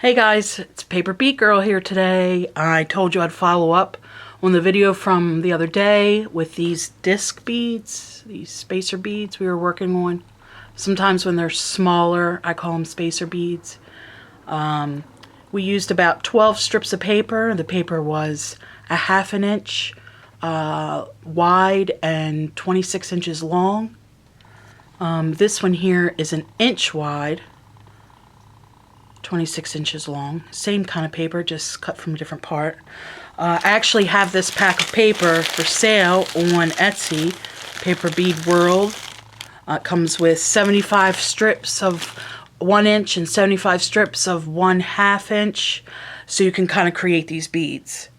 Hey guys, it's Paper Bead Girl here today. I told you I'd follow up on the video from the other day with these disc beads, these spacer beads we were working on. Sometimes when they're smaller, I call them spacer beads. We used about 12 strips of paper. The paper was a ½ inch wide and 26 inches long. This one here is an inch wide, 26 inches long. Same kind of paper, just cut from a different part. I actually have this pack of paper for sale on Etsy, Paper Bead World. It comes with 75 strips of 1 inch and 75 strips of 1/2 inch, so you can kind of create these beads.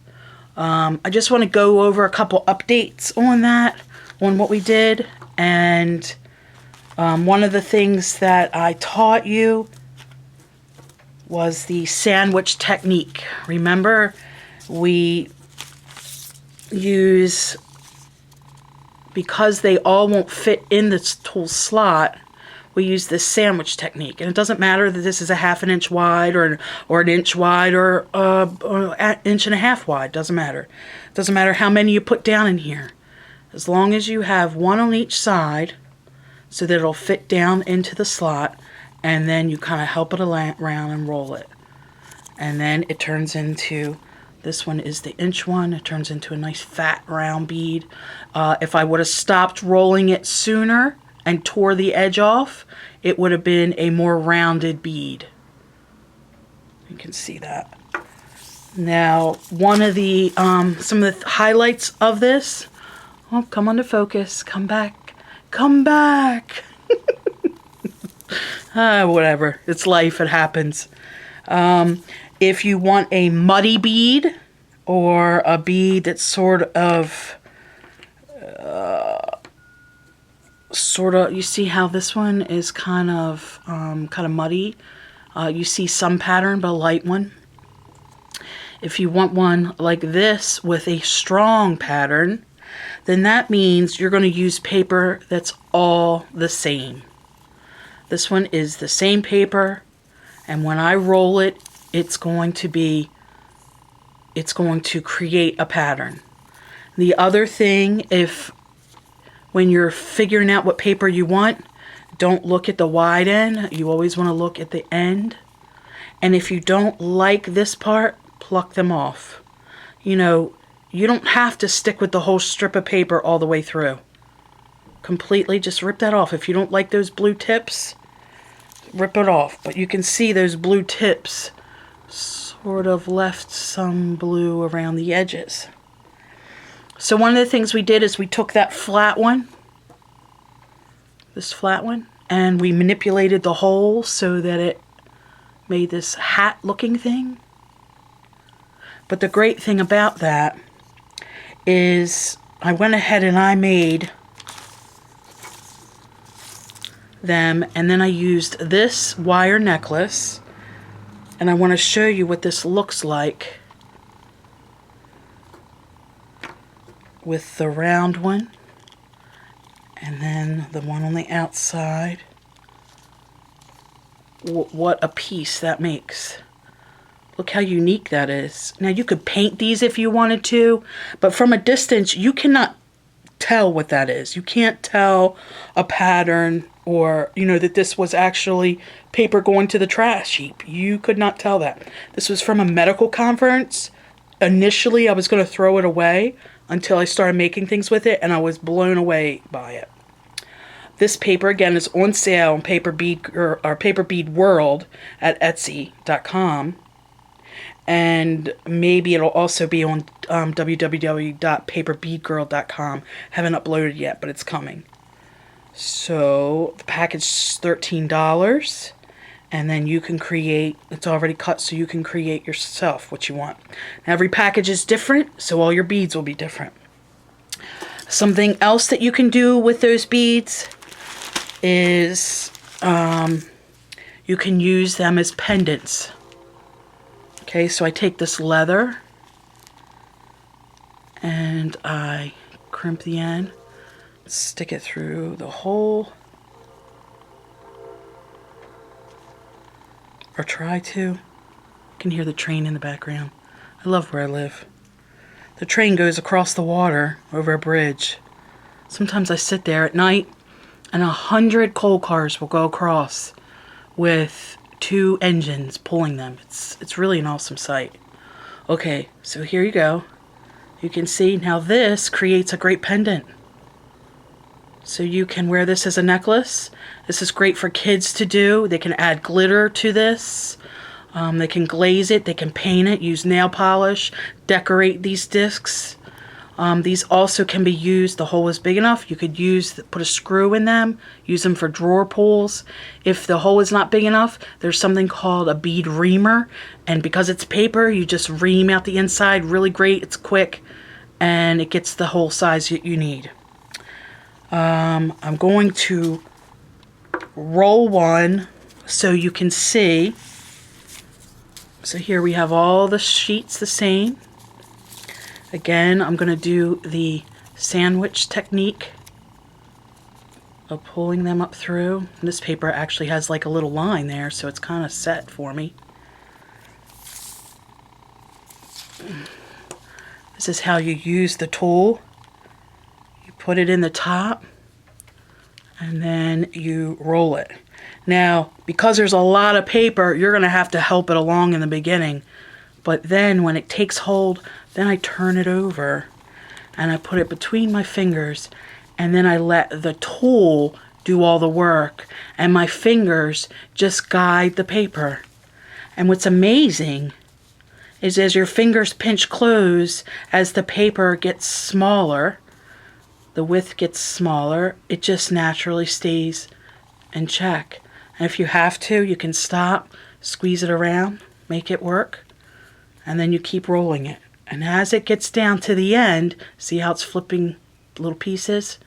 I just want to go over a couple updates on that, on what we did, and one of the things that I taught you was the sandwich technique. Remember, we use, because they all won't fit in this tool slot, we use this sandwich technique. And it doesn't matter that this is a ½ inch wide or an inch wide or an inch and a half wide. Doesn't matter. Doesn't matter how many you put down in here. As long as you have one on each side so that it'll fit down into the slot, and then you kind of help it around and roll it. And then it turns into, this one is the inch one, it turns into a nice fat round bead. If I would have stopped rolling it sooner and tore the edge off, it would have been a more rounded bead. You can see that. Now, one of the, some of the highlights of this, oh, come on to focus, come back, come back. Whatever, it's life, it happens. If you want a muddy bead, or a bead that's sort of, you see how this one is kind of muddy? You see some pattern, but a light one. If you want one like this with a strong pattern, then that means you're going to use paper that's all the same. This one is the same paper, and when I roll it, it's going to create a pattern. The other thing, when you're figuring out what paper you want, don't look at the wide end. You always want to look at the end. And if you don't like this part, pluck them off. You know, you don't have to stick with the whole strip of paper all the way through. Completely, just rip that off. If you don't like those blue tips, rip it off. But you can see those blue tips sort of left some blue around the edges. So one of the things we did is we took that flat one, this flat one, and we manipulated the hole so that it made this hat looking thing. But the great thing about that is I went ahead and I made them, and then I used this wire necklace, and I want to show you what this looks like with the round one and then the one on the outside. What a piece that makes. Look how unique that is. Now you could paint these if you wanted to, but from a distance you cannot tell what that is. You can't tell a pattern, or that this was actually paper going to the trash heap. You could not tell that. This was from a medical conference. Initially I was going to throw it away until I started making things with it, and I was blown away by it. This paper again is on sale on Paper Bead World at Etsy.com. And maybe it'll also be on www.paperbeadgirl.com. Haven't uploaded yet, but it's coming. So the package is $13, and then you can create, it's already cut, so you can create yourself what you want. Every package is different, so all your beads will be different. Something else that you can do with those beads is you can use them as pendants. Okay, so I take this leather and I crimp the end, stick it through the hole, or try to. can hear the train in the background. I love where I live. The train goes across the water over a bridge. Sometimes I sit there at night and 100 coal cars will go across with 2 engines pulling them. It's really an awesome sight. Okay, so here you go. You can see now this creates a great pendant. So you can wear this as a necklace. This is great for kids to do. They can add glitter to this. They can glaze it. They can paint it. Use nail polish. Decorate these discs. These also can be used. The hole is big enough. You could put a screw in them. Use them for drawer pulls. If the hole is not big enough, there's something called a bead reamer. And because it's paper, you just ream out the inside. Really great. It's quick. And it gets the hole size you need. I'm going to roll one so you can see. So here we have all the sheets the same. Again, I'm going to do the sandwich technique of pulling them up through. And this paper actually has like a little line there, so it's kind of set for me. This is how you use the tool. Put it in the top and then you roll it. Now, because there's a lot of paper, you're going to have to help it along in the beginning. But then when it takes hold, then I turn it over and I put it between my fingers and then I let the tool do all the work and my fingers just guide the paper. And what's amazing is as your fingers pinch close, as the paper gets smaller, the width gets smaller, it just naturally stays in check. And if you have to, you can stop, squeeze it around, make it work, and then you keep rolling it. And as it gets down to the end, see how it's flipping little pieces?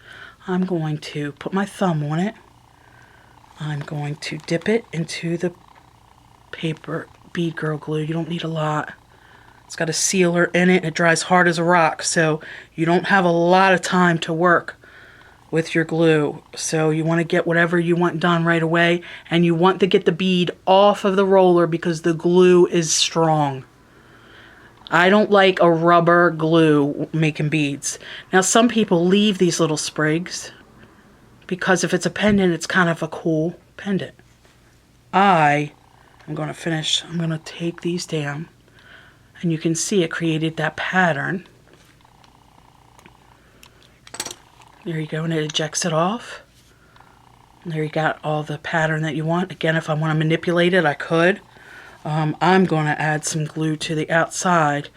I'm going to put my thumb on it. I'm going to dip it into the paper bead girl glue. You don't need a lot. It's got a sealer in it and it dries hard as a rock, so you don't have a lot of time to work with your glue. So you want to get whatever you want done right away, and you want to get the bead off of the roller because the glue is strong. I don't like a rubber glue making beads. Now some people leave these little sprigs because if it's a pendant, it's kind of a cool pendant. I'm going to finish. I'm going to take these down. And you can see it created that pattern. There you go, and it ejects it off. And there you got all the pattern that you want. Again, if I want to manipulate it, I could. I'm going to add some glue to the outside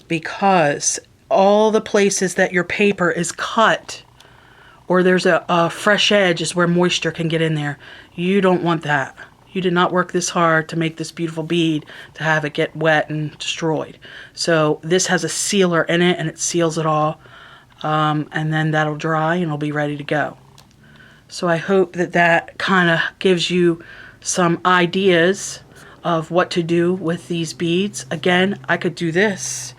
because all the places that your paper is cut or there's a fresh edge is where moisture can get in there. You don't want that. You did not work this hard to make this beautiful bead to have it get wet and destroyed. So this has a sealer in it and it seals it all. And then that'll dry and it'll be ready to go. So I hope that kind of gives you some ideas of what to do with these beads. Again, I could do this.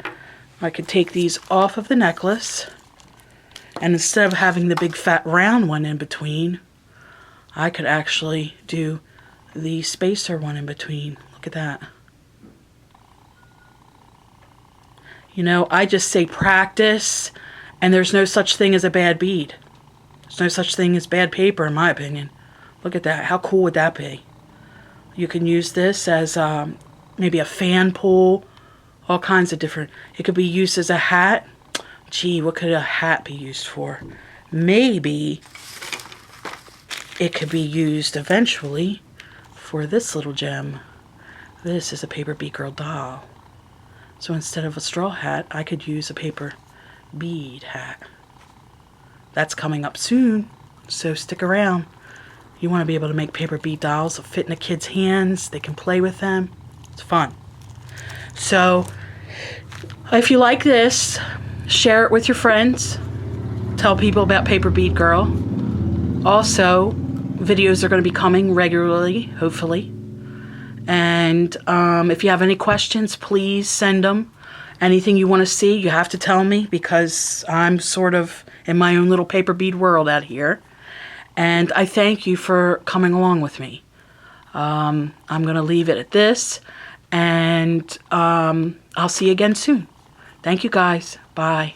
I could take these off of the necklace and instead of having the big fat round one in between, I could actually do the spacer one in between. Look at that. You know, I just say practice, and there's no such thing as a bad bead. There's no such thing as bad paper, in my opinion. Look at that. How cool would that be? You can use this as maybe a fan pull, all kinds of different. It could be used as a hat. Gee, what could a hat be used for? Maybe it could be used eventually for this little gem. This is a paper bead girl doll. So instead of a straw hat, I could use a paper bead hat. That's coming up soon, so stick around. You want to be able to make paper bead dolls that fit in a kid's hands. They can play with them. It's fun. So if you like this, share it with your friends. Tell people about Paper Bead Girl. Also, videos are going to be coming regularly, hopefully. And if you have any questions, please send them. Anything you want to see, you have to tell me because I'm sort of in my own little paper bead world out here. And I thank you for coming along with me. I'm going to leave it at this. And I'll see you again soon. Thank you guys. Bye.